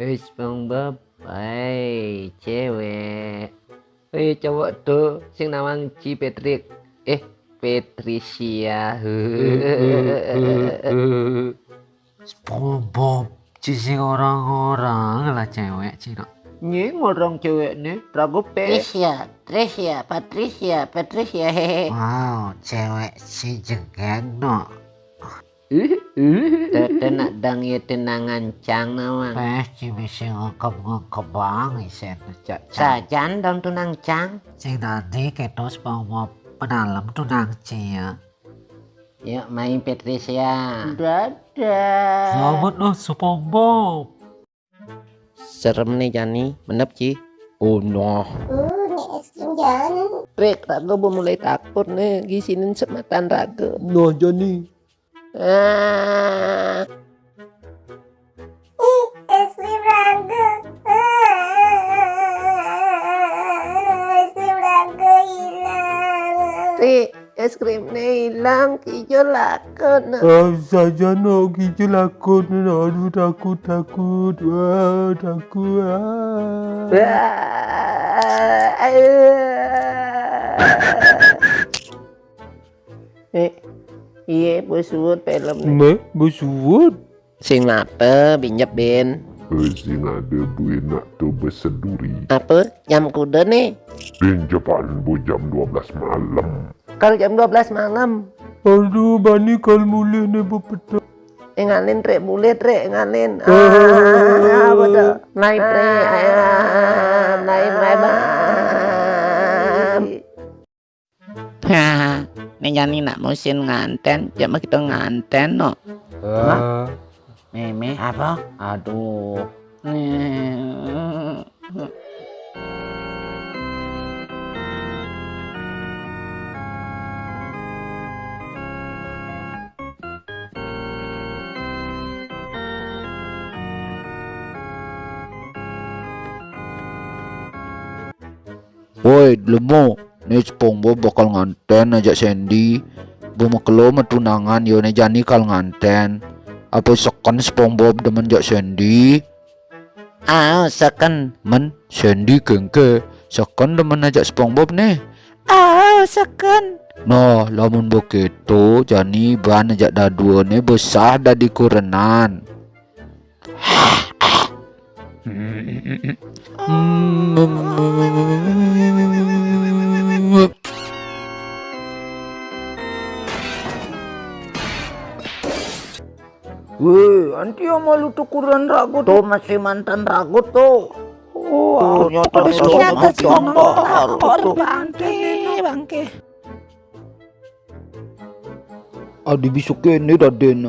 SpongeBob, cewek. Cowok tuh sing nawang Ci Patrick. Patricia. SpongeBob, sing orang-orang lah cewek Cina. Nyeng orang cewek nih, ragu Patricia, hehe. Wow, cewek si jengeng no. Tenak dang ya tenangan cang nawang. Bisa ngekep bang isen cak. Sajan dong tunang cang. Sing nanti kita SpongeBob penalam tunang cia. Yuk main Patricia. Dadah. Selamat lo SpongeBob. Serem nih Jani, menep Ci. Oh no. Nih es krim Jan. Rek, ragu mulai takut nih, gisinin sematan ragu. No Johnny. Es krim ragu. Es krim ragu hilang. Rek, es krimnya hilang, hijau lakon. Saja no gitu lakon. Aduh takut. Wah takut. Iya, busuut film nih. Me bersuut. Sing apa, binjep Ben? Sing ada buenak tu berseduri. Apa? Jam kuda nih? Pinjaman bu jam 12 malam. Kalau jam 12 malam. Aduh bani kal mulai ne bepetak. Ngalin Rek, boleh Rek, ngalin. Apa tuh? Naik Rek, naik bang. Nih Jani nak musim nganten, jam kita nganten no. Meme. Apa? Aduh. Woi, lemo, nih SpongeBob bakal nganten ajak Sandy. Bumakelo metunangan yo nih Jani kal nganten. Apa seken SpongeBob demen jak Sandy? Seken. Men, Sandy kengke. Seken demen ajak SpongeBob nih. Seken. Noh, lamun begitu Jani ban ajak dadua nih besar dadi kurenan. Weh, anti yang malu tukuran ragu tuh masih mantan ragu tuh. Oh, ternyata Adi bisuk kene Raden.